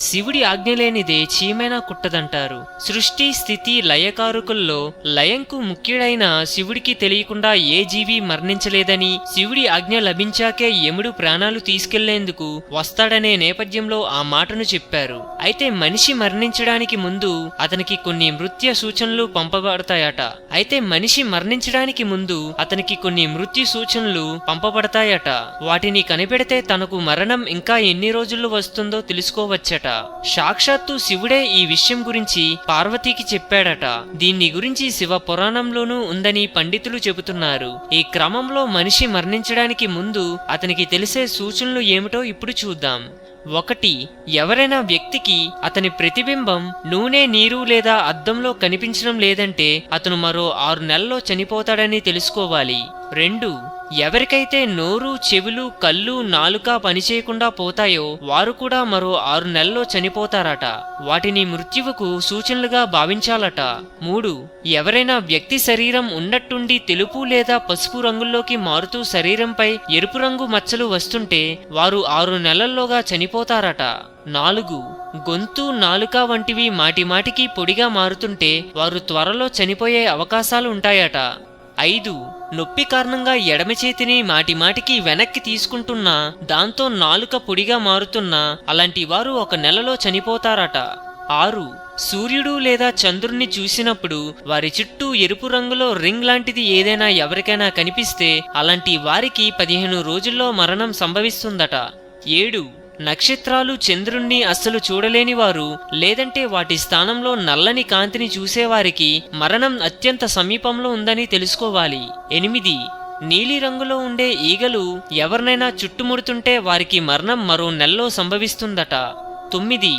శివుడి ఆజ్ఞ లేనిదే చీమైనా కుట్టదంటారు. సృష్టి స్థితి లయకారకుల్లో లయంకు ముఖ్యుడైన శివుడికి తెలియకుండా ఏ జీవి మరణించలేదని, శివుడి ఆజ్ఞ లభించాకే యముడు ప్రాణాలు తీసుకెళ్లేందుకు వస్తాడనే నేపథ్యంలో ఆ మాటను చెప్పారు. అయితే మనిషి మరణించడానికి ముందు అతనికి కొన్ని మృత్యు సూచనలు పంపబడతాయట. వాటిని కనిపెడితే తనకు మరణం ఇంకా ఎన్ని రోజుల్లో వస్తుందో తెలుసుకోవచ్చట. సాక్షాత్తు శివుడే ఈ విషయం గురించి పార్వతీకి చెప్పాడట. దీన్ని గురించి శివ పురాణంలోనూ ఉందని పండితులు చెబుతున్నారు. ఈ క్రమంలో మనిషి మరణించడానికి ముందు అతనికి తెలిసే సూచనలు ఏమిటో ఇప్పుడు చూద్దాం. 1. ఎవరైనా వ్యక్తికి అతని ప్రతిబింబం నూనె, నీరు లేదా అద్దంలో కనిపించడం లేదంటే అతను మరో 6 నెలల్లో చనిపోతాడని తెలుసుకోవాలి. 2. ఎవరికైతే నోరు, చెవులు, కళ్ళు, నాలుక పనిచేయకుండా పోతాయో వారు కూడా మరో 6 నెలల్లో చనిపోతారట. వాటిని మృత్యువుకు సూచనలుగా భావించాలట. 3. ఎవరైనా వ్యక్తి శరీరం ఉన్నట్టుండి తెలుపు లేదా పసుపు రంగుల్లోకి మారుతూ శరీరంపై ఎరుపు రంగు మచ్చలు వస్తుంటే వారు 6 నెలల్లోగా చనిపోతారట. 4. గొంతు, నాలుక వంటివి మాటిమాటికి పొడిగా మారుతుంటే వారు త్వరలో చనిపోయే అవకాశాలు ఉంటాయట. 5. నొప్పి కారణంగా ఎడమ చేతిని మాటిమాటికి వెనక్కి తీసుకుంటున్నా దాంతో నాలుక పొడిగా మారుతున్నా అలాంటి వారు 1 నెలలో చనిపోతారట. 6. సూర్యుడు లేదా చంద్రుణ్ణి చూసినప్పుడు వారి చుట్టూ ఎరుపు రంగులో రింగ్ లాంటిది ఏదైనా ఎవరికైనా కనిపిస్తే అలాంటి వారికి 15 రోజుల్లో మరణం సంభవిస్తుందట. 7. నక్షత్రాలు, చంద్రుణ్ణి అస్సలు చూడలేని వారు లేదంటే వాటి స్థానంలో నల్లని కాంతిని చూసేవారికి మరణం అత్యంత సమీపంలో ఉందని తెలుసుకోవాలి. 8. నీలి రంగులో ఉండే ఈగలు ఎవరినైనా చుట్టుముడుతుంటే వారికి మరణం మరో నెలలో సంభవిస్తుందట. 9.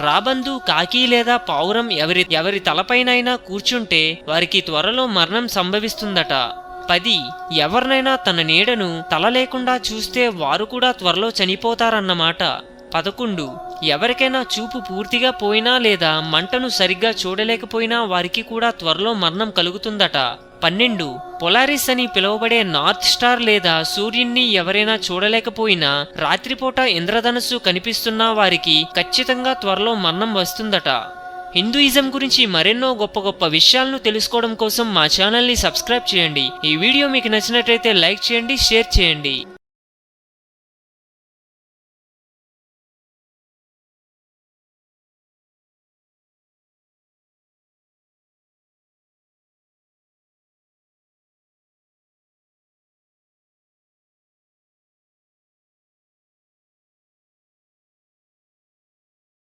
రాబందు, కాకి లేదా పావురం ఎవరి తలపైనైనా కూర్చుంటే వారికి త్వరలో మరణం సంభవిస్తుందట. 10. ఎవరినైనా తన నీడను తల లేకుండా చూస్తే వారు కూడా త్వరలో చనిపోతారన్నమాట. 11. ఎవరికైనా చూపు పూర్తిగా పోయినా లేదా మంటను సరిగ్గా చూడలేకపోయినా వారికి కూడా త్వరలో మరణం కలుగుతుందట. 12. పొలారిస్ అని పిలువబడే నార్త్ స్టార్ లేదా సూర్యున్ని ఎవరైనా చూడలేకపోయినా రాత్రిపూట ఇంద్రధనుస్సు కనిపిస్తున్నా వారికి ఖచ్చితంగా త్వరలో మరణం వస్తుందట. హిందూయిజం గురించి మరెన్నో గొప్ప విషయాలను తెలుసుకోవడం కోసం మా ఛానల్ని సబ్స్క్రైబ్ చేయండి. ఈ వీడియో మీకు నచ్చినట్లయితే లైక్ చేయండి, షేర్ చేయండి.